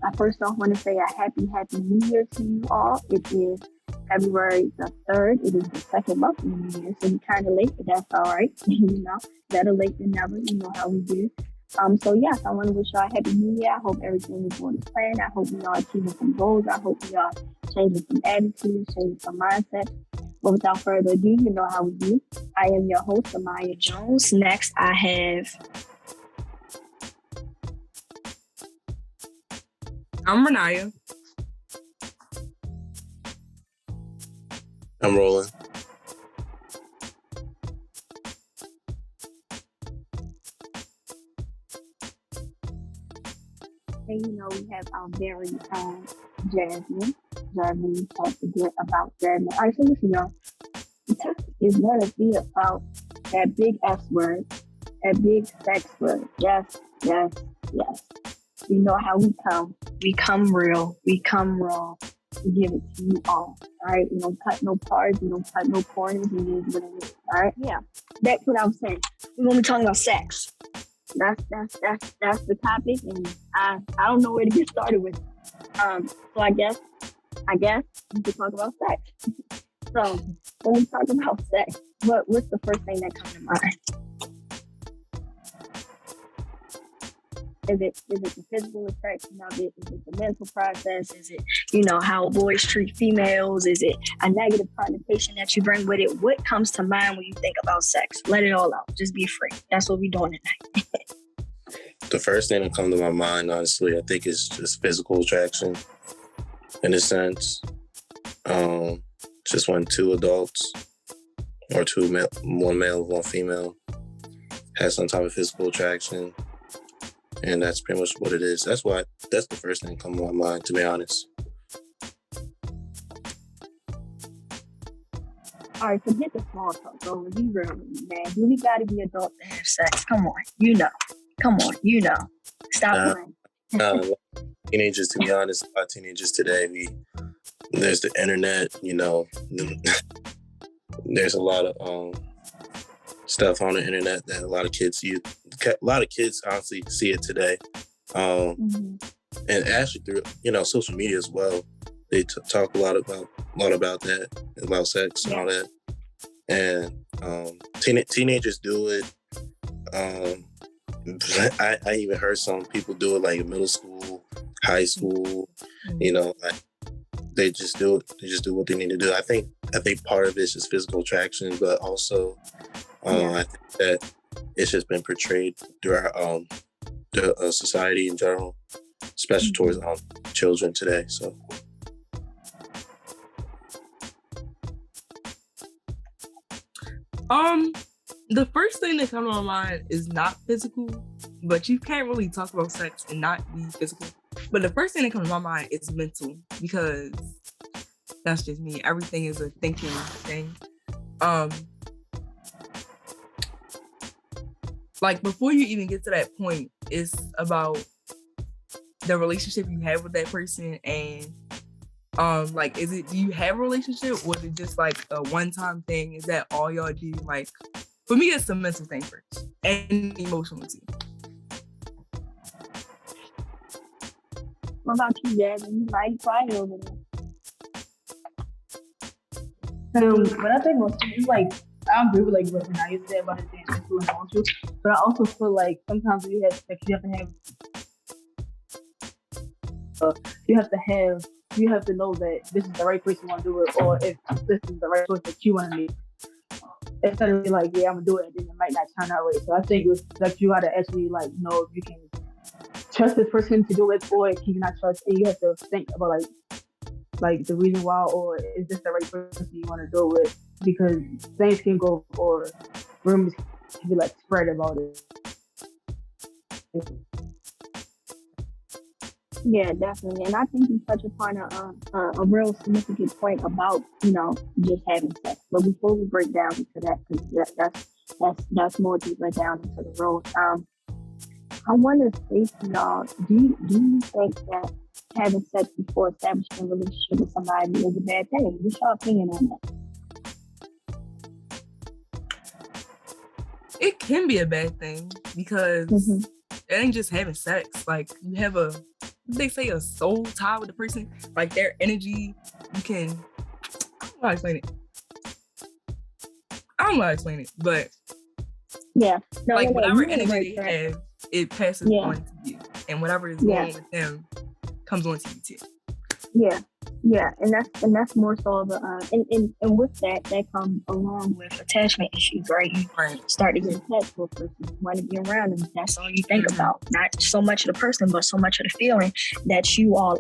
I first off want to say a happy New Year to you all. It is February the 3rd. It is the second month of the New Year, so we're kind of late, but that's all right. Better late than never. You know how we do. So yes, I want to wish y'all a happy New Year. I hope everything is going as planned. I hope we are achieving some goals. I hope we are changing some attitudes, changing some mindsets. But without further ado, you know how we do. I am your host, Amaya Jones. Next, I have... I'm Renaya. I'm Roland. And we have our very Jasmine. Jasmine talked a bit about Jasmine. All right, so listen, y'all. The topic is going to be about that big S word, that big sex word. Yes. You know how we come. We come real. We come raw. We give it to you all. All right? We don't cut no parts. We don't cut no corners. We need what it is. All right? Yeah. That's what I'm saying. We're going to be talking about sex. That's the topic, and I don't know where to get started with. So I guess we could talk about sex. So when we talk about sex, what's the first thing that comes to mind? Is it the physical attraction of it? Is it the mental process? Is it, how boys treat females? Is it a negative connotation that you bring with it? What comes to mind when you think about sex? Let it all out. Just be free. That's what we're doing tonight. The first thing that comes to my mind, honestly, I think is just physical attraction in a sense. Just when two adults or one male, one female has some type of physical attraction. And that's pretty much what it is. That's the first thing that comes to my mind, to be honest. All right, forget the small talk over. Be real with me, man. Do we got to be adults to have sex? Come on. Stop playing. Teenagers, to be honest, a lot of teenagers today, there's the internet, there's a lot of stuff on the internet that a lot of kids use. A lot of kids honestly see it today. And actually through, social media as well, they talk a lot about that, about sex and all that. And teenagers do it. I even heard some people do it like in middle school, high school, they just do it. They just do what they need to do. I think part of it is just physical attraction, but also I think that it's just been portrayed through our the society in general, especially towards children today. So. The first thing that comes to my mind is not physical, but you can't really talk about sex and not be physical. But the first thing that comes to my mind is mental, because that's just me. Everything is a thinking thing. Like before you even get to that point, it's about the relationship you have with that person, and do you have a relationship, or is it just like a one-time thing? Is that all y'all do? Like, for me, it's the mental thing first, and emotional too. What about you, Jasmine? Why are you crying over there? When I think about sex, it's like, I agree with like what Renaya said about it being physical and emotional, but I also feel like sometimes when you have sex, you have to know that this is the right person you want to do it, or if this is the right choice that you want to make. Instead of being like, yeah, I'm gonna do it, and then it might not turn out right. So I think it's like you gotta actually like know if you can trust this person to do it, or if you cannot trust, and you have to think about like the reason why, or is this the right person you want to do it with? Because things can go, or rumors can be like spread about it. Yeah, definitely. And I think you touch upon a real significant point about, just having sex. But before we break down into that, because that's more deeper down into the road. I want to say to y'all, do you think that having sex before establishing a relationship with somebody is a bad thing? What's your opinion on that? It can be a bad thing because it ain't just having sex. Like, you have a they say a soul tie with the person, like their energy, you can, I don't know how to explain it. I don't know how to explain it, but Yeah. No, like no, no, whatever you're on the right energy they track. have, it passes Yeah. on to you. And whatever is Yeah. going with them comes on to you too. Yeah, and that's more so the and with that comes along with attachment issues, right? You Right. start to get attached to a person, you want to be around them. That's all you think Mhm. about, not so much of the person, but so much of the feeling that you all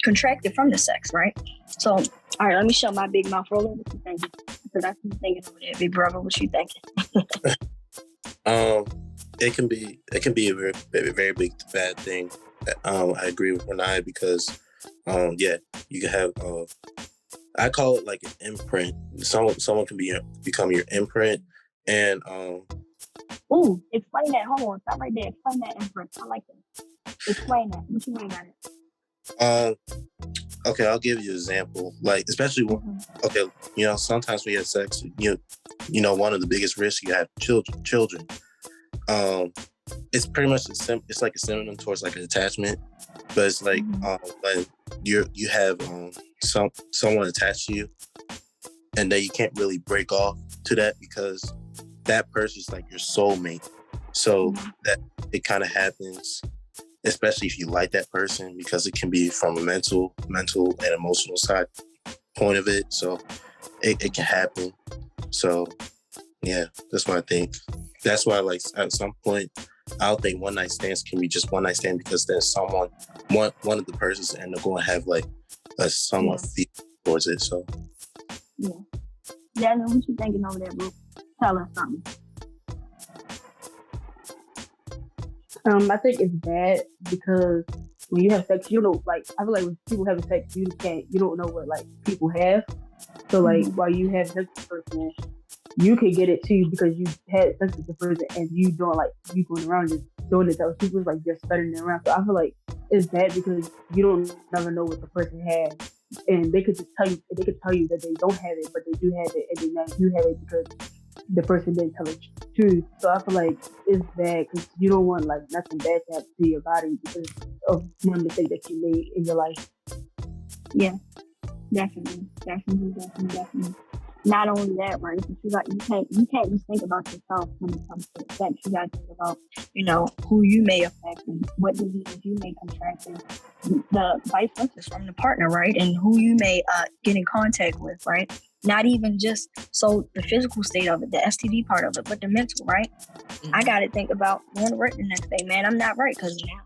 contracted from the sex, right? So, all right, let me shut my big mouth. Roll. What you thinking? Because I keep thinking over there, big brother. What you thinking? It can be a very, very, very big bad thing. I agree with Renai because yeah, you can have I call it like an imprint. Someone can become your imprint, and Ooh, explain that. Hold on, stop right there. Explain that imprint. I like that. Explain that. What you mean by it? Okay, I'll give you an example. Like especially when, okay, you know, sometimes when you have sex, you know, one of the biggest risks you have children. It's pretty much it's like a synonym towards like an attachment, but it's like when you have someone attached to you, and then you can't really break off to that because that person's like your soulmate. So that it kind of happens, especially if you like that person, because it can be from a mental and emotional side point of it. So it can happen. So yeah, that's what I think. That's why, like, at some point, I don't think one night stands can be just one night stand, because there's one of the persons end up going to have like a somewhat feel towards it. So Daniel, what you thinking over there, bro? Tell us something. I think it's bad because when you have sex, you don't know, like, I feel like when people have sex, you don't know what, like, people have. So, like, while you have sex with a person, you can get it too because you had sex with the person and you don't, like, you going around just doing it to other people, like, just spreading it around. So I feel like it's bad because you don't never know what the person has. And they could tell you that they don't have it, but they do have it, and then now you have it because the person didn't tell the truth. So I feel like it's bad because you don't want, like, nothing bad to happen to your body because of one mistake that you made in your life. Yeah, definitely. Not only that, right? But you can't just think about yourself when it comes to sex. You gotta think about, you know, who you may affect and what diseases you may contract, and the vice versa from the partner, right? And who you may get in contact with, right? Not even just so the physical state of it, the STD part of it, but the mental, right? I got to think about going to work the next day, man. I'm not right because now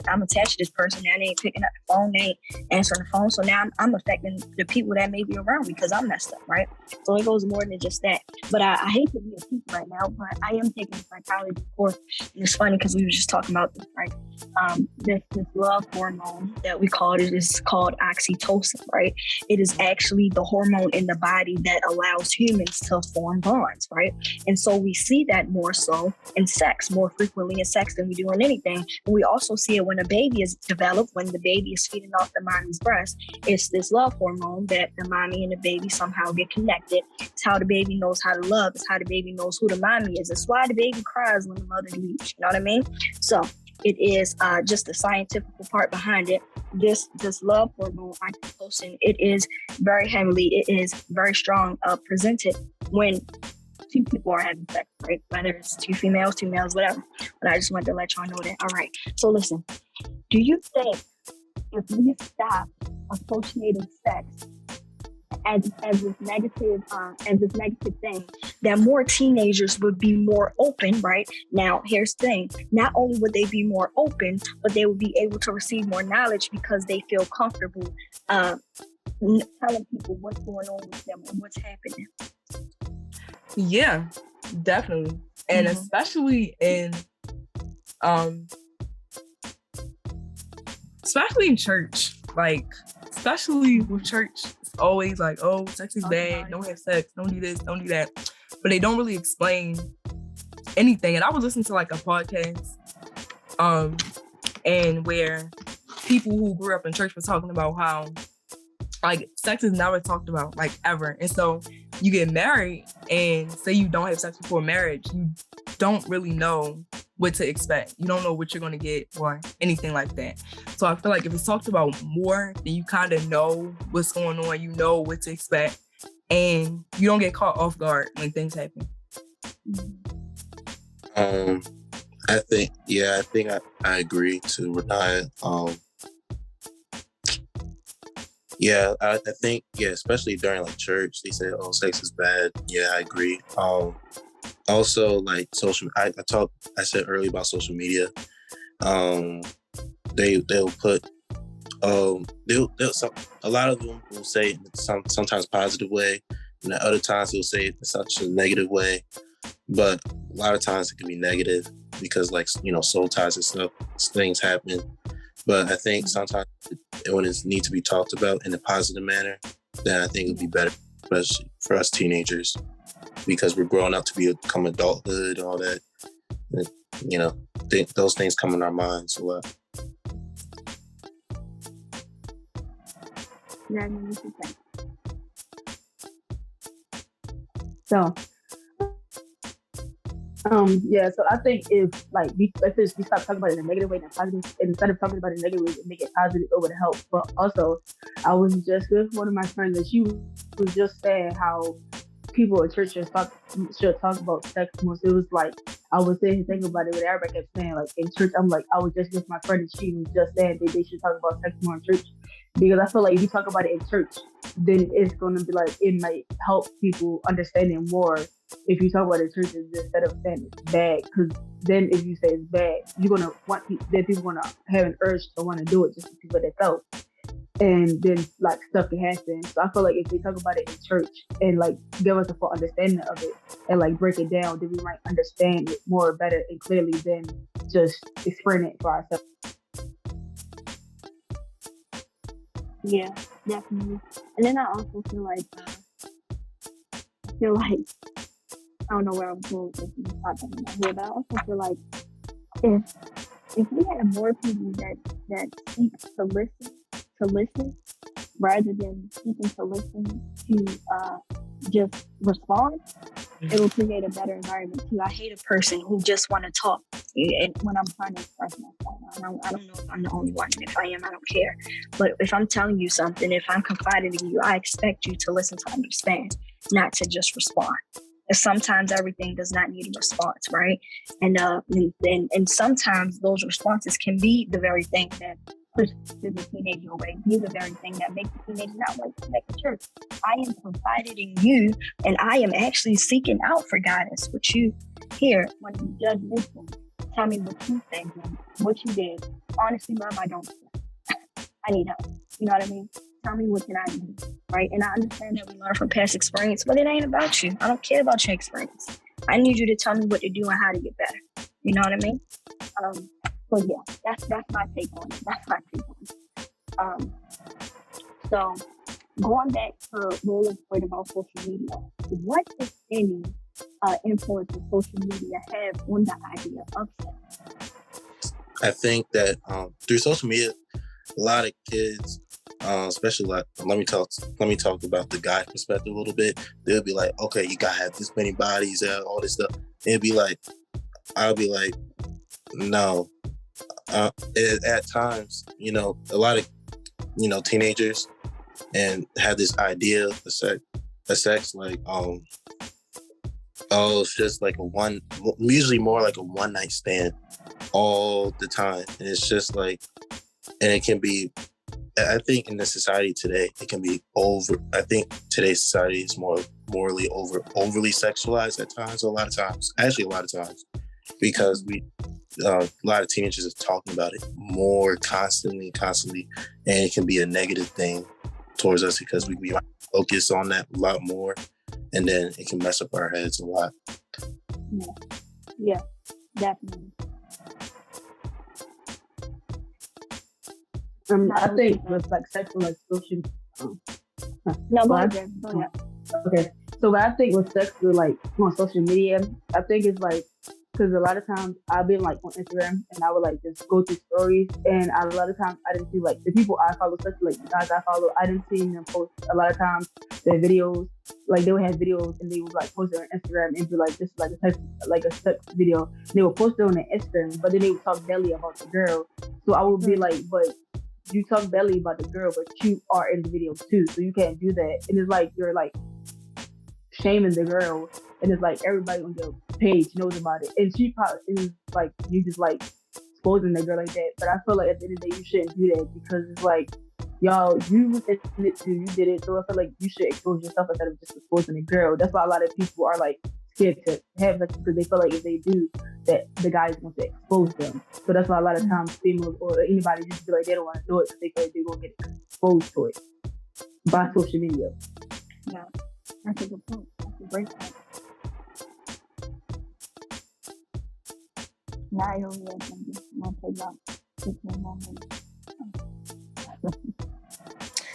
I'm attached to this person. Now they ain't picking up the phone, they ain't answering the phone. So now I'm affecting the people that may be around me because I'm messed up, right? So it goes more than just that. But I hate to be a teacher right now, but I am taking a psychology course. And it's funny because we were just talking about this, right? This love hormone that we call it is called oxytocin, right? It is actually the hormone in the body that allows humans to form bonds, right? And so we see that more so in sex, more frequently in sex than we do in anything. And we also see it when a baby is developed, when the baby is feeding off the mommy's breast. It's this love hormone that the mommy and the baby somehow get connected. It's how the baby knows how to love. It's how the baby knows who the mommy is. It's why the baby cries when the mother leaves. You know what I mean? So it is just the scientific part behind it. This love hormone, oxytocin, it is very strong presented when two people are having sex, right? Whether it's two females, whatever. But I just wanted to let y'all know that. All right. So listen, do you think if we stop associating sex as this negative thing, that more teenagers would be more open, right? Now, here's the thing. Not only would they be more open, but they would be able to receive more knowledge because they feel comfortable telling people what's going on with them and what's happening. Yeah, definitely. And especially in church, like, especially with church, it's always like, oh, sex is bad, don't have sex, don't do this, don't do that. But they don't really explain anything. And I was listening to like a podcast, and where people who grew up in church were talking about how, like, sex is never talked about, like, ever. And so you get married and say you don't have sex before marriage, you don't really know what to expect. You don't know what you're going to get or anything like that. So I feel like if it's talked about more, then you kind of know what's going on, you know what to expect, and you don't get caught off guard when things happen. I think I agree to Renaya. I think, especially during like church, they say, "Oh, sex is bad." Yeah, I agree. Also, like social, I said earlier about social media. They'll put, a lot of them will say it in sometimes positive way, and at other times they'll say it in such a negative way. But a lot of times it can be negative because, like, soul ties and stuff, things happen. But I think sometimes when it needs to be talked about in a positive manner, then I think it would be better, especially for us teenagers, because we're growing up to become adulthood and all that. And, those things come in our minds a lot. Yeah, I mean, So, so I think if we stop talking about it in a negative way and positive, instead of talking about it in a negative way and make it positive, it would help. But also, I was just with one of my friends and she was just saying how people at church should talk about sex more. So it was like, I was sitting here thinking about it, but everybody kept saying, like, in church, I was just with my friend and she was just saying that they should talk about sex more in church. Because I feel like if you talk about it in church, then it's going to be like, it might help people understand it more if you talk about it in church instead of saying it's bad. Because then if you say it's bad, you're going to want people, then people going to have an urge to want to do it just to see for themselves. And then like stuff can happen. So I feel like if we talk about it in church and like give us a full understanding of it and like break it down, then we might understand it more better and clearly than just explaining it for ourselves. yeah, definitely. And then I also feel like I don't know where I'm going with this in my head, but I also feel like if we had more people that seek to listen rather than seeking to listen to just respond, it will create a better environment too. I hate a person who just want to talk when I'm trying to express myself. I don't know if I'm the only one. If I am, I don't care. But if I'm telling you something, if I'm confiding in you, I expect you to listen to understand, not to just respond. And sometimes everything does not need a response, right? And sometimes those responses can be the very thing that pushes the teenager away. Be the very thing that makes the teenager not like to make the church. I am confided in you, and I am actually seeking out for guidance. What you hear when you judge this one, tell me what you think, what you did. Honestly, Mom, I don't care. I need help. You know what I mean? Tell me what can I do, right? And I understand that we learn from past experience, but it ain't about you. I don't care about your experience. I need you to tell me what to do and how to get better. You know what I mean? So yeah, that's my take on it. So going back to Lola's point about social media, what, if any, influence does social media have on the idea of sex? I think that through social media, a lot of kids, especially like, let me talk about the guy perspective a little bit. They'll be like, okay, you gotta have this many bodies, all this stuff. I'll be like, no. At times, a lot of, teenagers and have this idea of sex like, it's just like usually more like a one night stand all the time. And it's just like, and it can be, I think in the society today, it can be I think today's society is more morally overly sexualized at times, a lot of times, because a lot of teenagers are talking about it more constantly, and it can be a negative thing towards us because we might focus on that a lot more, and then it can mess up our heads a lot. Yeah, definitely. I think with like sexual explosion. No, go ahead. Okay, so what I think with sex with like on social media, I think it's like because a lot of times I've been like on Instagram and I would like just go through stories, and a lot of times I didn't see like the people I follow, especially like the guys I follow, I didn't see them post a lot of times their videos. Like they would have videos and they would like post it on Instagram and be like, this is like a text, like a sex video. They would post it on their Instagram, but then they would talk belly about the girl. So I would be like, but you talk belly about the girl, but you are in the video too, so you can't do that. And it's like you're like shaming the girl, and it's like everybody on your page knows about it, and she probably is like you just like exposing the girl like that. But I feel like at the end of the day you shouldn't do that, because it's like, y'all, you was in it too, you did it, so I feel like you should expose yourself instead of just exposing the girl. That's why a lot of people are like scared to have sex, because they feel like if they do that, the guys want to expose them. So that's why a lot of times females or anybody just be like, they don't want to do it because they feel like they're gonna get exposed to it by social media. Yeah, that's a good point. That's a great point. Now I only have to take about 15 more minutes.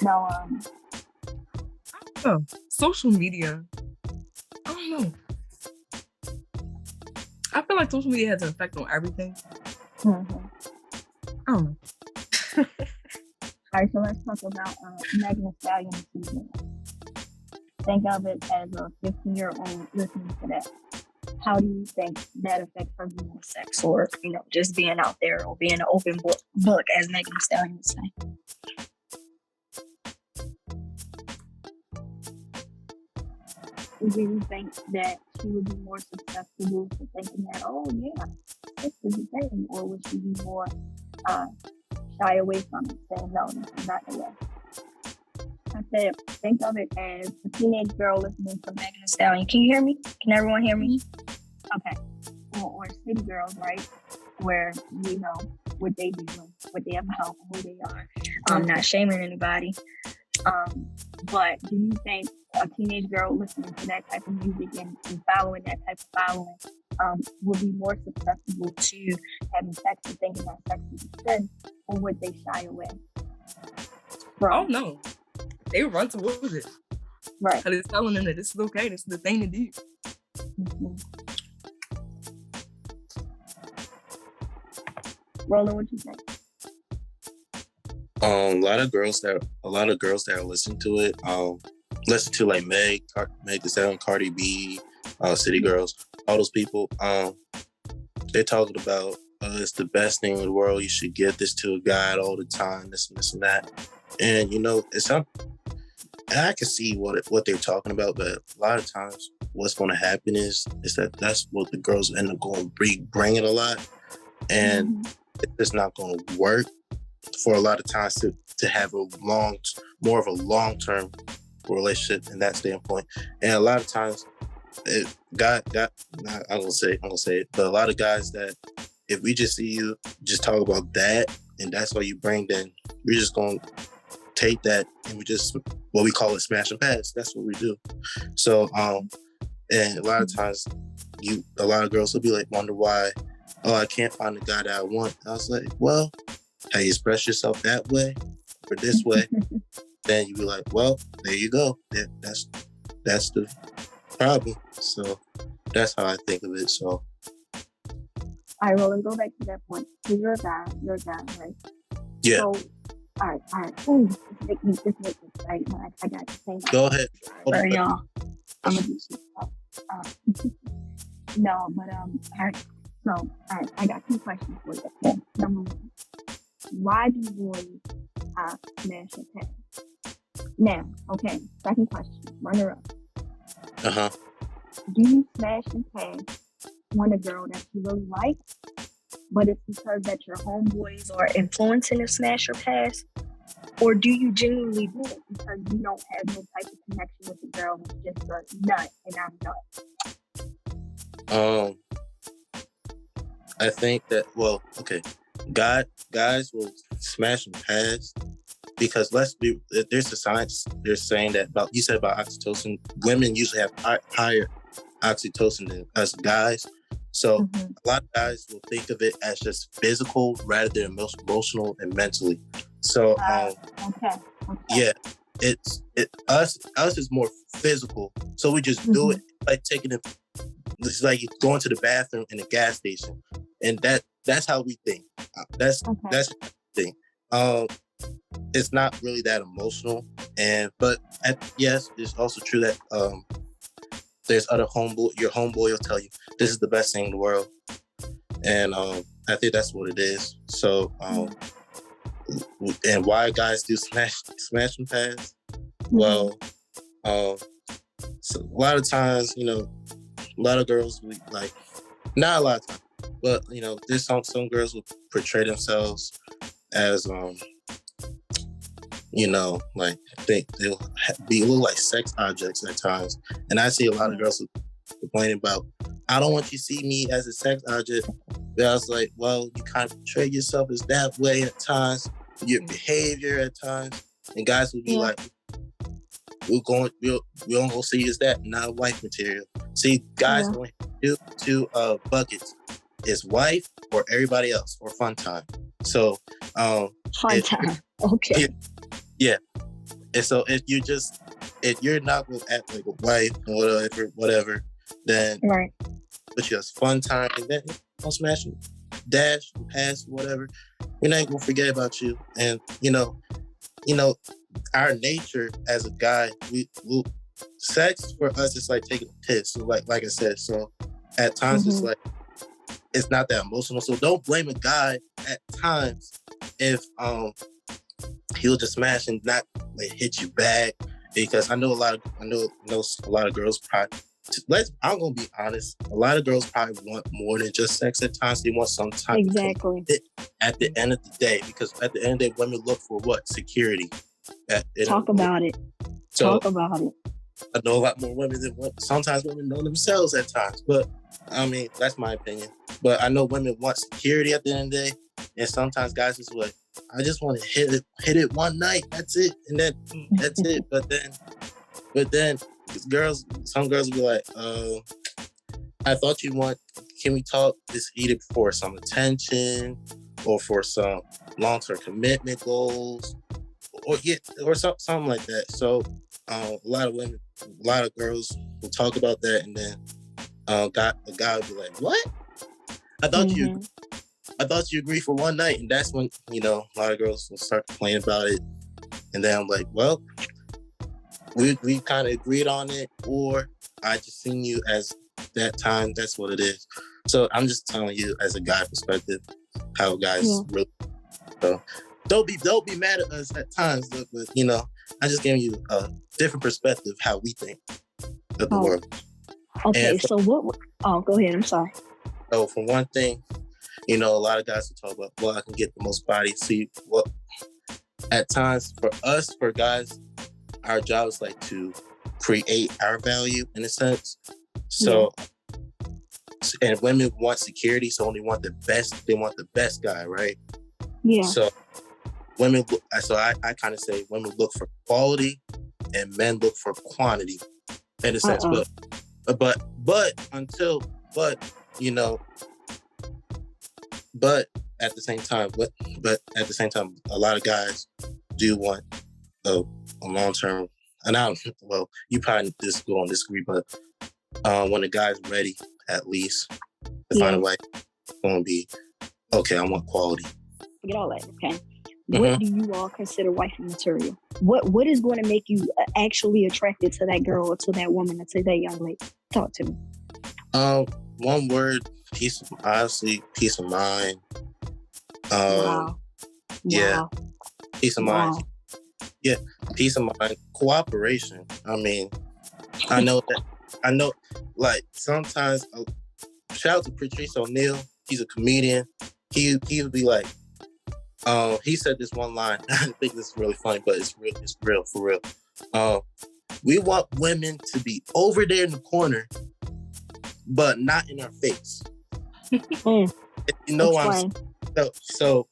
No, Oh, social media. I don't know. I feel like social media has an effect on everything. mm-hmm. I don't know. All right, so let's talk about Megan Thee Stallion season. Think of it as a 15-year-old listening to that. How do you think that affects her view of sex, or just being out there, or being an open book, as Megan Thee Stallion would say? Do you think that she would be more susceptible to thinking that, oh yeah, this is the thing, or would she be more shy away from it, saying no, this is not the way? I said, think of it as a teenage girl listening to Megan Thee Stallion. Can you hear me? Can everyone hear me? Okay. Or city girls, right? Where what they do, what they're about, who they are. I'm not shaming anybody. But do you think a teenage girl listening to that type of music and following that type of following would be more susceptible to having sex and thinking that sex is a sin, or would they shy away? Oh no, they run towards it. Right. Because it's telling them that this is okay, this is the thing to do. Mm-hmm. Roland, what you think? A lot of girls that are listening to it, listen to like Meg Thee Stallion, Cardi B, City Girls, all those people. They're talking about it's the best thing in the world. You should give this to a guy all the time. This and this and that. And it's something. And I can see what they're talking about, but a lot of times what's going to happen is that's what the girls end up going to bring it a lot, and it's not going to work for a lot of times to have more of a long-term relationship in that standpoint. And a lot of times I'm gonna say it, but a lot of guys that if we just see you just talk about that and that's all you bring, then we're just gonna take that and we just what we call it smash and pass. That's what we do. So and a lot of times a lot of girls will be like wonder why, oh, I can't find the guy that I want. I was like, well, how you express yourself that way or this way, then you be like, well, there you go. That's the problem. So that's how I think of it. So I will and go back to that point. So you're a guy, right? Yeah. So, all right. Ooh, this make me excited. I got to say that. Go ahead. Sorry, y'all. I'm gonna do some stuff. No, but all right. So, all right, I got 2 questions for you. Yeah. Number 1, why do boys smash and pass? Now, okay. Second question, runner up. Do you smash and pass when a girl that you really like, but it's because that your homeboys are influencing the smash or pass? Or do you genuinely do it because you don't have no type of connection with the girl, it's just a nut and I'm nut? I think that, guys will smash and pass because there's a science, they're saying that about oxytocin, women usually have higher oxytocin than us guys. So a lot of guys will think of it as just physical rather than emotional and mentally. So yeah, us is more physical. So we just do it like taking it it's like you going to the bathroom in a gas station, and that's how we think. That's the thing. It's not really that emotional, but yes, it's also true that there's other your homeboy will tell you this is the best thing in the world, and I think that's what it is. So and why guys do smash and pass? Well, so a lot of times, a lot of girls not a lot of times, but there's some girls will portray themselves as like they'll look like sex objects at times, and I see a lot of girls complaining about, I don't want you to see me as a sex object. But I was like, well, you kind of portray yourself as that way at times, your behavior at times, and guys will be like, we don't go see you as that, not wife material. See, guys only do two buckets: is wife or everybody else or fun time. So fun time. Okay. Yeah. And so if you're not gonna act like a wife or whatever, then but you have fun time, and then don't smash and dash and pass whatever, we're not gonna forget about you. And our nature as a guy, we sex for us is like taking a piss. So like I said, so at times it's like it's not that emotional. So don't blame a guy at times if he'll just smash and not hit you back, because I know a lot of girls probably. I'm gonna be honest. A lot of girls probably want more than just sex at times. They want some time. Exactly. At the end of the day, because at the end of the day, women look for what? Security. Talk about it. I know a lot more women than sometimes women know themselves at times. But I mean, that's my opinion. But I know women want security at the end of the day, and sometimes guys just like, I just want to hit it one night. That's it, and that's it. But then, some girls will be like, I thought can we talk this either for some attention or for some long-term commitment goals or something like that. So a lot of girls will talk about that, and then a guy will be like, what? I thought you agreed for one night. And that's when, a lot of girls will start complaining about it. And then I'm like, well, we kind of agreed on it, or I just seen you as that time. That's what it is. So I'm just telling you as a guy perspective how guys really. So don't be mad at us at times, but I just giving you a different perspective how we think of the world. Okay, so what? Oh, go ahead. I'm sorry. So for one thing, a lot of guys will talk about, well, I can get the most body. See, well, at times for guys, our job is like to create our value in a sense. So, and women want security, so only want the best. They want the best guy, right? Yeah. So I kind of say women look for quality and men look for quantity in a sense. But at the same time, a lot of guys do want a long-term, and you probably will disagree, but when the guy's ready, at least to find a wife, it's going to be, okay, I want quality. Forget all that, okay? What do you all consider wifey material? What is going to make you actually attracted to that girl or to that woman or to that young lady? Talk to me. One word, peace of mind. Wow. Yeah, peace of mind. Yeah, peace of mind. Cooperation. I mean, I know, like, sometimes, shout out to Patrice O'Neal. He's a comedian. He would be like, he said this one line. I think this is really funny, but it's real, for real. We want women to be over there in the corner, but not in our face. You know what I'm saying? So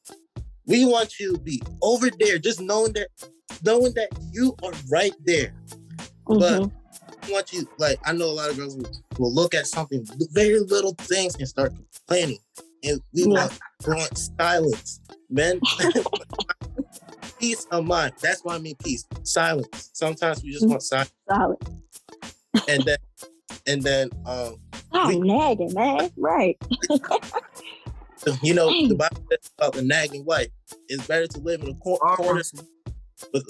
we want you to be over there, just knowing that you are right there. But we want you, like, I know a lot of girls will look at something, very little things, and start complaining. And we want silence. Men, peace of mind. That's what I mean, peace. Silence. Sometimes we just want silence. Silence. And then And then nagging, man. Right. you know, the Bible says about the nagging wife. It's better to live in a corner with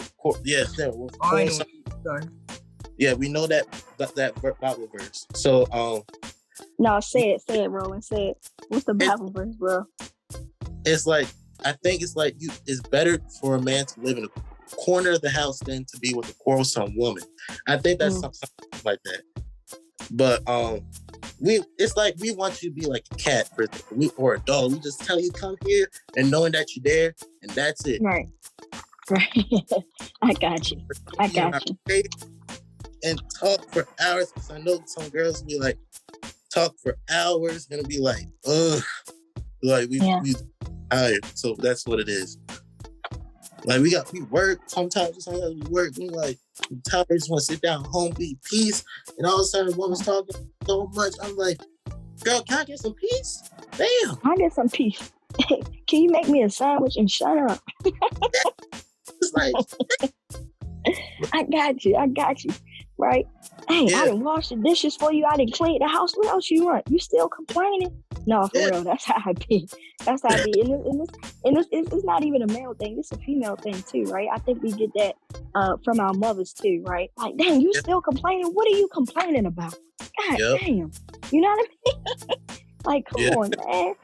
yeah, we know that Bible verse. So no, say it, Roland. Say it. What's the Bible verse, bro? It's like, I think it's like it's better for a man to live in a corner of the house than to be with a quarrelsome woman. I think that's something like that. But it's like we want you to be like a cat or a dog. We just tell you come here and knowing that you're there, and that's it. Right. I got you. And talk for hours, because I know some girls be like talk for hours and be like, ugh, like we tired. So that's what it is. Like we work sometimes we work. We like I'm tired. I just want to sit down home, be peace. And all of a sudden, a woman's talking so much. I'm like, girl, can I get some peace? Damn, I get some peace. Can you make me a sandwich and shut up? It's like, I got you. Right? Hey, I didn't wash the dishes for you. I didn't clean the house. What else you want? You still complaining? No, for real. That's how I be. And it's not even a male thing. It's a female thing too, right? I think we get that from our mothers too, right? Like, dang, you still complaining? What are you complaining about? God damn. You know what I mean? Like, come on, man.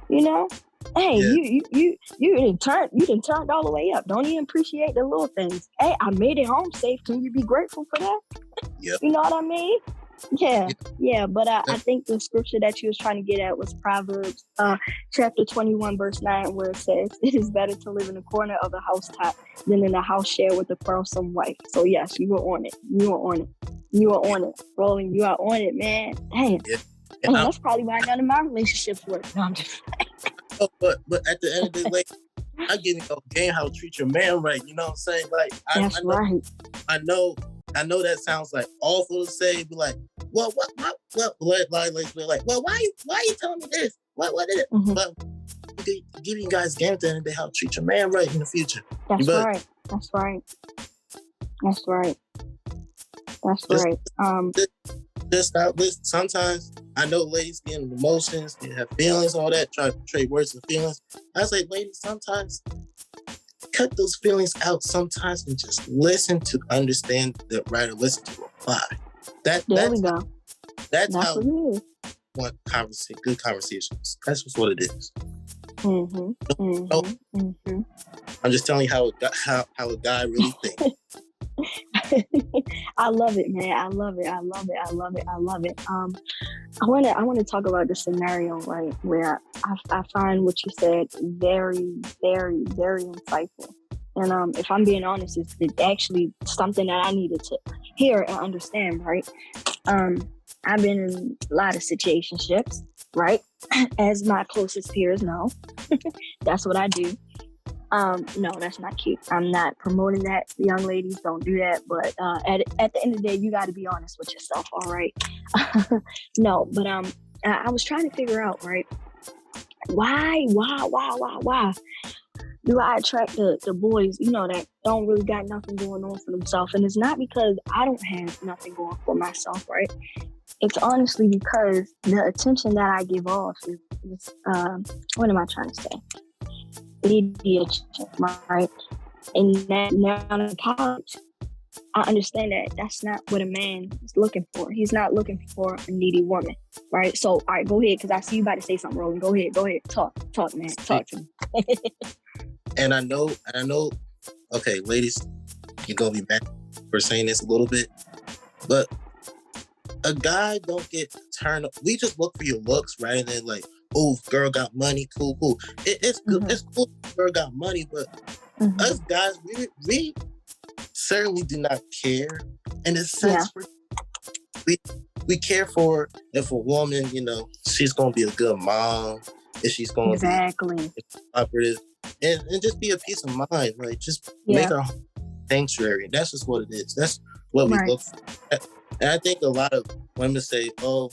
You know? Hey, you didn't turn all the way up. Don't even appreciate the little things. Hey, I made it home safe. Can you be grateful for that? Yep. You know what I mean? Yeah. But I think the scripture that you was trying to get at was Proverbs chapter 21, verse 9, where it says, "It is better to live in the corner of the housetop than in a house share with a quarrelsome wife." So yes, you were on it. Rolling, you are on it, man. Dang. Yeah. And that's probably why none of my relationships work. No, I'm just but at the end of the day, I give you a game how to treat your man right. You know what I'm saying? Like, I know that sounds like awful to say. Be like, well, what, like, well, why you telling me this? What is it? Mm-hmm. But give you guys game at the end of the day how to treat your man right in the future. That's right. Sometimes I know ladies get emotions, they have feelings, all that, try to trade words and feelings. I was like, ladies, sometimes cut those feelings out sometimes and just listen to understand the writer, listen to reply. That's how we want good conversations. That's just what it is. I'm just telling you how a guy really thinks. I love it, man. I love it. I want to talk about the scenario, right, where I find what you said very, very, very insightful. And if I'm being honest, it's actually something that I needed to hear and understand, right? I've been in a lot of situationships, right? As my closest peers know. That's what I do. No, that's not cute. I'm not promoting that. Young ladies, don't do that. But at the end of the day, you got to be honest with yourself, all right? No, but I was trying to figure out, right? Why do I attract the boys, that don't really got nothing going on for themselves? And it's not because I don't have nothing going for myself, right? It's honestly because the attention that I give off is what am I trying to say? Needy attention, right? And now in college, I understand that that's not what a man is looking for. He's not looking for a needy woman, right? So, all right, go ahead, because I see you about to say something, Roland. Go ahead, talk, man, talk to me. And I know, okay, ladies, you're going to be back for saying this a little bit, but a guy don't get turned up. We just look for your looks, right? And then like, oh, girl got money, cool. It's good. Mm-hmm. It's cool girl got money, but us guys, we certainly do not care. In a sense, we care for if a woman, she's going to be a good mom, if she's going to be operative, and just be a peace of mind. Like, just make our home sanctuary. That's just what it is. That's what we look for. And I think a lot of women say, oh,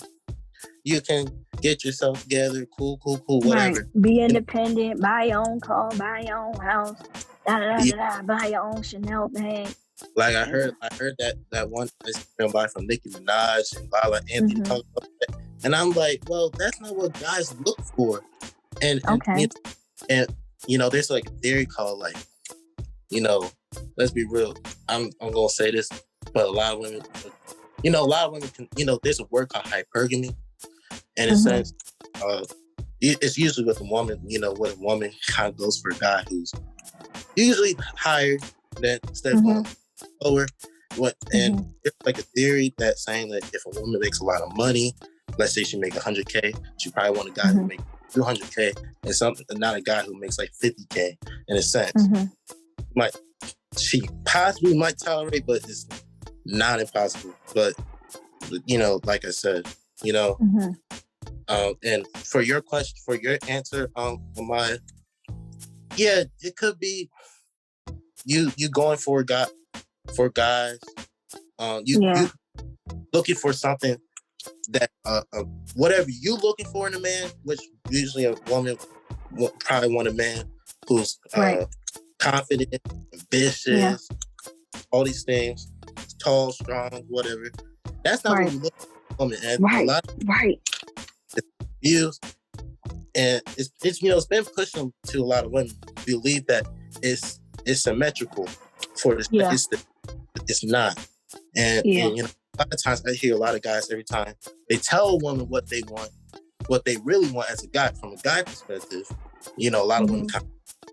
you can get yourself together, cool, whatever. Right. Be independent, buy your own car, buy your own house, buy your own Chanel bag. Like I heard that one Instagram by from Nicki Minaj and Lala Anthony talking about that, and I'm like, well, that's not what guys look for. And there's like a theory called like, let's be real. I'm gonna say this, but a lot of women can, there's a word called hypergamy, and in a sense, it's usually with a woman. When a woman kind of goes for a guy who's usually higher than instead of lower. And there's like a theory that's saying that if a woman makes a lot of money, let's say she make 100K, she probably want a guy who makes 200K, and not a guy who makes like 50K. In a sense, she possibly might tolerate, but it's not impossible. But like I said, and for your question, for your answer, Amaya, yeah, it could be you going for guys, you looking for something that whatever you looking for in a man, which usually a woman will probably want a man who's confident, ambitious, all these things, tall, strong, whatever. That's not what you look for in a woman. And a lot of views, and it's been pushed to a lot of women believe that it's symmetrical for this. It's not. And a lot of times I hear a lot of guys every time they tell a woman what they want, what they really want as a guy, from a guy perspective, a lot of women come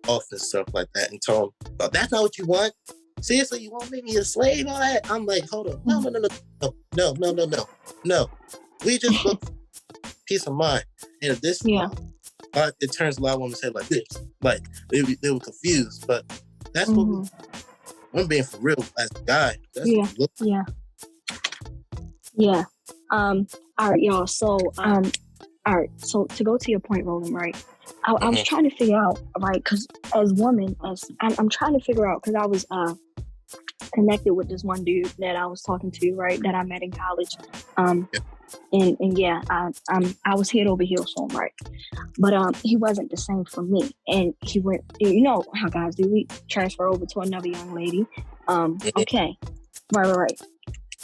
off and stuff like that and tell them, "But that's not what you want. Seriously, you want me a slave on that?" I'm like, hold on, no. We just look for peace of mind. And if this, it turns a lot of women's head like this, like they were confused. But that's what I'm being for real as a guy. That's what we look for. All right, y'all. So, all right. So to go to your point, Roland, right? I was trying to figure out, right? Because as women, I'm trying to figure out, because I was connected with this one dude that I was talking to, right? That I met in college. I was head over heels for him, right? But he wasn't the same for me, and he went. You know how guys do? We transfer over to another young lady. Okay, right.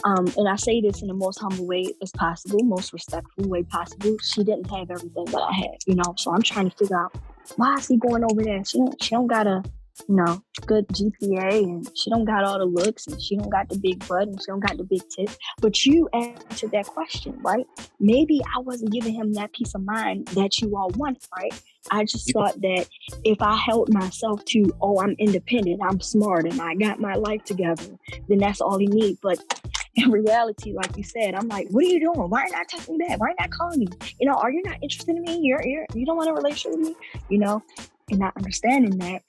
And I say this in the most humble way as possible, most respectful way possible. She didn't have everything that I had, so I'm trying to figure out, why is he going over there? She don't got a, good GPA, and she don't got all the looks, and she don't got the big butt, and she don't got the big tits. But you answered that question, right? Maybe I wasn't giving him that peace of mind that you all wanted, right? I just thought that if I held myself to, I'm independent, I'm smart, and I got my life together, then that's all he needs. But in reality, like you said, I'm like, what are you doing? Why are you not texting me back? Why are you not calling me? Are you not interested in me? You don't want a relationship with me? And not understanding that,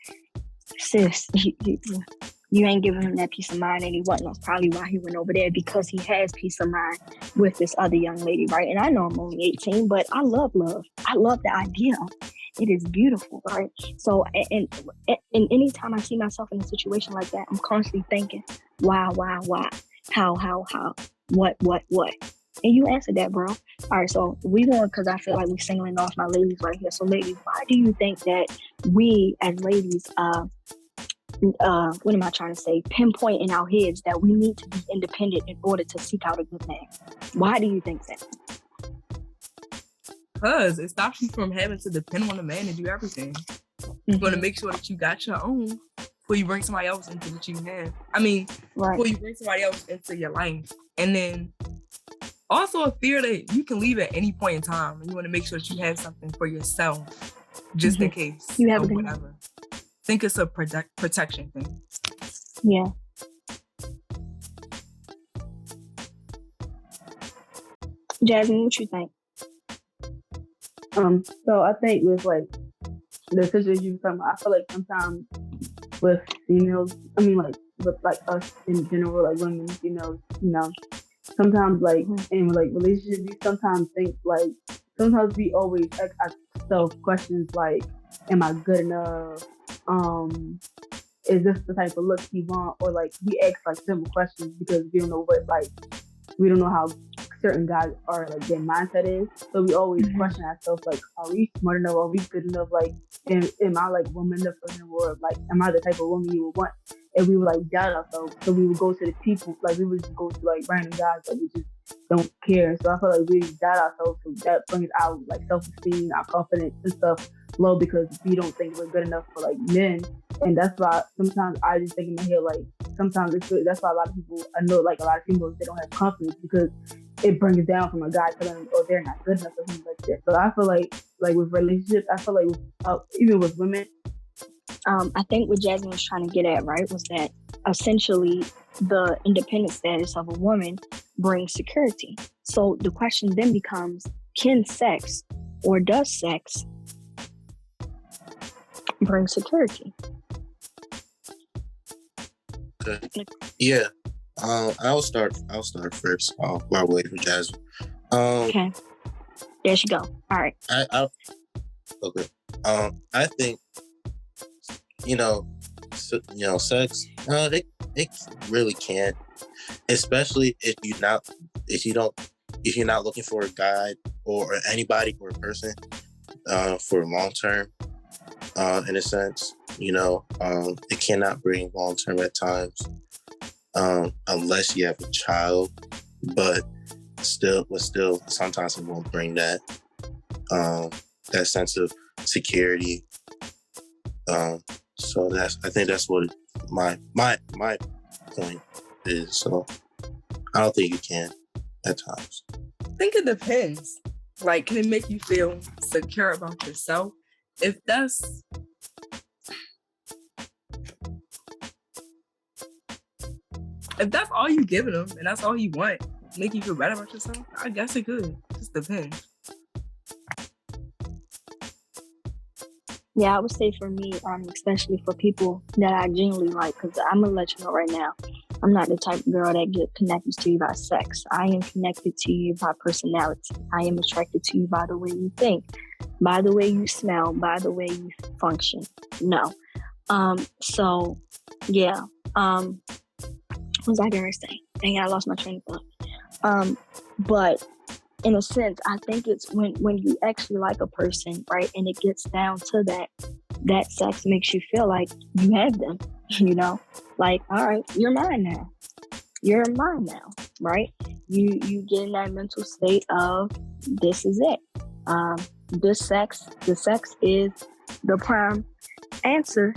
sis, you ain't giving him that peace of mind, and he wasn't. That's probably why he went over there, because he has peace of mind with this other young lady, right? And I know I'm only 18, but I love love. I love the idea. It is beautiful, right? So, and anytime I see myself in a situation like that, I'm constantly thinking, why, how, what? And you answered that, bro. All right, so we going, because I feel like we're singling off my ladies right here. So, ladies, why do you think that we as ladies, what am I trying to say? Pinpoint in our heads that we need to be independent in order to seek out a good man? Why do you think that? Because it stops you from having to depend on a man to do everything. You want to make sure that you got your own before you bring somebody else into what you have. Before you bring somebody else into your life. And then also a fear that you can leave at any point in time, and you want to make sure that you have something for yourself just in case you have or whatever. I think it's a protection thing. Yeah. Jasmine, what you think? So I think with like the situation you were talking about, I feel like sometimes with females, with like us in general, like women, sometimes like in like relationships, we sometimes think like, sometimes we always ask ourselves questions like, am I good enough? Is this the type of look you want? Or like we ask like simple questions because we don't know how certain guys are, like their mindset is. So we always question ourselves like, are we smart enough? Are we good enough? Like, am I like woman enough for him? Or like, am I the type of woman you would want? and we would like doubt ourselves. So we would go to the people, like we would just go to like random guys that we just don't care. So I feel like we doubt ourselves, so that brings our like self-esteem, our confidence and stuff low because we don't think we're good enough for like men. And that's why sometimes I just think in my head like sometimes it's good. That's why a lot of people, I know like a lot of people, they don't have confidence because it brings down from a guy telling them, oh, they're not good enough or something like that. So I feel like with relationships, I feel like even with women. I think what Jasmine was trying to get at, right, was that essentially the independent status of a woman brings security. So the question then becomes, can sex or does sex bring security? Okay. Yeah. I'll start first. While waiting for Jasmine. Okay. There she go. All right. Okay. I think sex. It really can't, especially if you're not looking for a guy or anybody or a person for long term. In a sense, it cannot bring long term at times, unless you have a child. But still, sometimes it won't bring that sense of security. So I think that's what my point is. So I don't think you can at times. I think it depends. Like, can it make you feel secure about yourself? If that's all you giving them and that's all you want, make you feel better about yourself, I guess it could. It just depends. Yeah, I would say for me, especially for people that I genuinely like, because I'm going to let you know right now, I'm not the type of girl that get connected to you by sex. I am connected to you by personality. I am attracted to you by the way you think, by the way you smell, by the way you function. No. So, yeah. What was I going to say? Dang, I lost my train of thought. But in a sense, I think it's when you actually like a person, right? And it gets down to that sex makes you feel like you have them, like, all right, you're mine now. You're mine now, right? You get in that mental state of this is it. The sex is the prime answer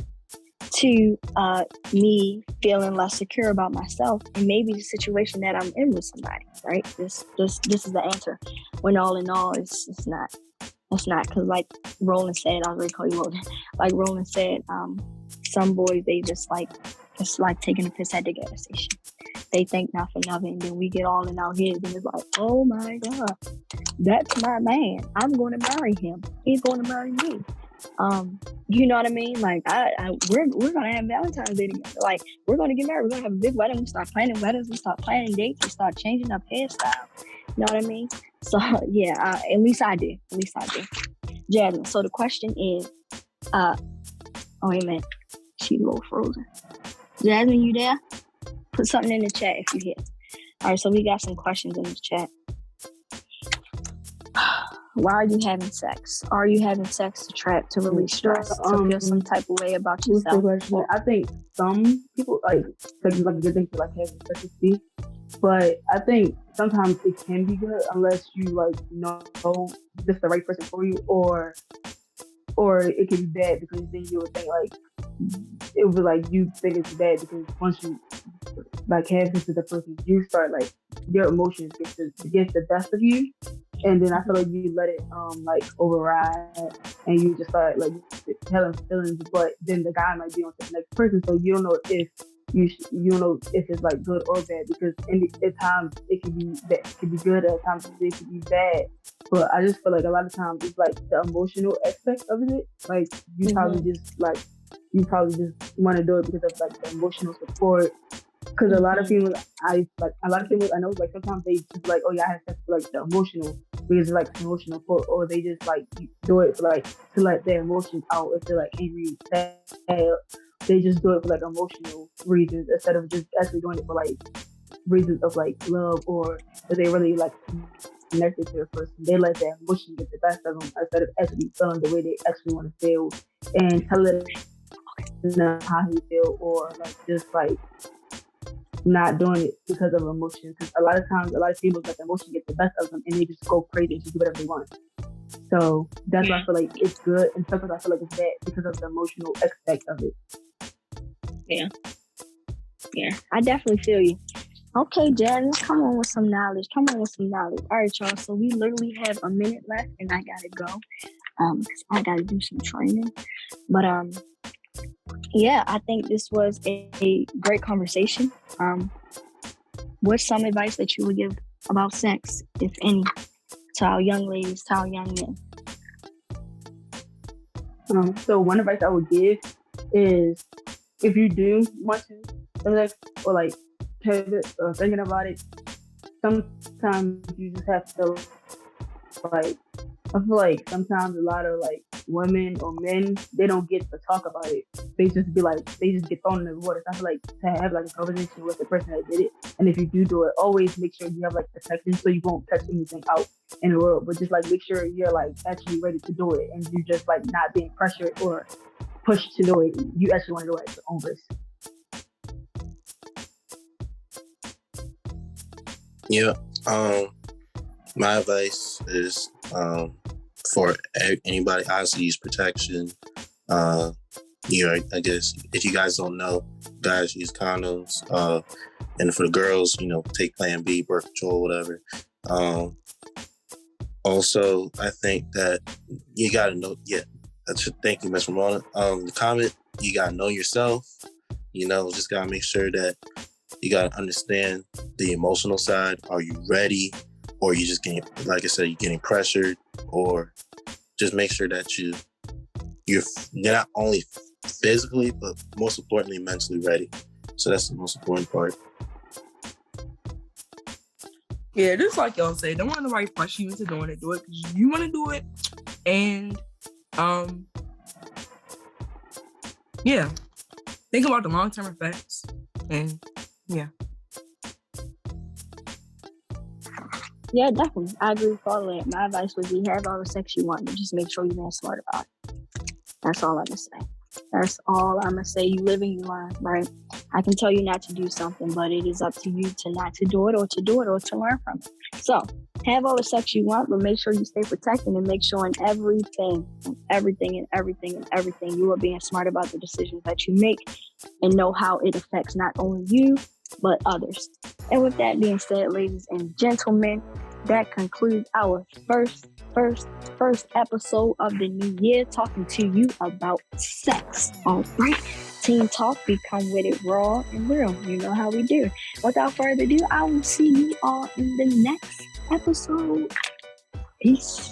to me feeling less secure about myself and maybe the situation that I'm in with somebody, right? This is the answer. When all in all, it's not. It's not, because like Roland said, I was already calling you Roland. Like Roland said, some boys, they just like, it's like taking a piss at the gas station. They think nothing of it, and then we get all in our heads and it's like, oh my God, that's my man. I'm going to marry him. He's going to marry me. You know what I mean? Like, we're gonna have Valentine's Day together. Like, we're gonna get married. We're gonna have a big wedding. We start planning weddings. We start planning dates. We start changing up hairstyle. You know what I mean? So yeah, at least I do. Jasmine. So the question is, oh wait a minute, she's a little frozen. Jasmine, you there? Put something in the chat if you're here. All right, so we got some questions in the chat. Why are you having sex? Are you having sex to release stress, to feel some type of way about yourself? I think some people like good thing to like having sex with me, but I think sometimes it can be good unless you like know this is the right person for you, or it can be bad because then you would think like it would be like you think it's bad because once you like have this with the person, you start like your emotions get the best of you. And then I feel like you let it like override, and you just start like telling feelings. But then the guy might be on to the next person, so you don't know if you don't know if it's like good or bad, because at times it can be bad, it can be good, at times it can be bad. But I just feel like a lot of times it's like the emotional aspect of it. Like you probably just want to do it because of like the emotional support. Because a lot of people I know, like sometimes they just like, oh yeah, I have sex for like the emotional, because like emotional support, or they just like do it for like to let their emotions out. If they're like angry, sad, they just do it for like emotional reasons instead of just actually doing it for like reasons of like love, or that they really like connected to the person. They let their emotions get the best of them instead of actually feeling the way they actually want to feel and tell it know how he feel, or like just like not doing it because of emotion. Because a lot of times, a lot of people let the emotion get the best of them, and they just go crazy and just do whatever they want. So that's why I feel like it's good, and sometimes I feel like it's bad because of the emotional aspect of it. Yeah, I definitely feel you. Okay, Jen, come on with some knowledge. All right, y'all. So we literally have a minute left, and I gotta go. Because I gotta do some training. But yeah, I think this was a great conversation. What's some advice that you would give about sex, if any, to our young ladies, to our young men? So one advice I would give is, if you do want to relax or like pivot or thinking about it, sometimes you just have to like, I feel like sometimes a lot of like women or men, they don't get to talk about it. They just get thrown in the water. So I feel like to have like a conversation with the person that did it, and if you do it, always make sure you have like protection so you won't touch anything out in the world. But just like make sure you're like actually ready to do it, and you just like not being pressured or pushed to do it. You actually want to do it at your own risk. Yeah. My advice is for anybody honestly use protection. I guess if you guys don't know, guys use condoms. And for the girls, take Plan B, birth control, whatever. Also, I think that you gotta know. Yeah, thank you, Miss Ramona. The comment, you gotta know yourself. Just gotta make sure that you gotta understand the emotional side. Are you ready? Or you just getting, like I said, you're getting pressured, or just make sure that you're not only physically, but most importantly, mentally ready. So that's the most important part. Yeah, just like y'all say, don't want nobody push you into doing it. Do it because you want to do it. And yeah, think about the long-term effects. And yeah. Yeah, definitely. I agree with all of that. My advice would be have all the sex you want, but just make sure you're being smart about it. That's all I'm going to say. That's all I'm going to say. You live and you learn, right? I can tell you not to do something, but it is up to you to not to do it or to do it or to learn from it. So have all the sex you want, but make sure you stay protected and make sure in everything, you are being smart about the decisions that you make and know how it affects not only you, but others. And with that being said, ladies and gentlemen, that concludes our first episode of the new year, talking to you about sex. All right, Teen Talk, we come with it raw and real. You know how we do. Without further ado, I will see you all in the next episode. Peace.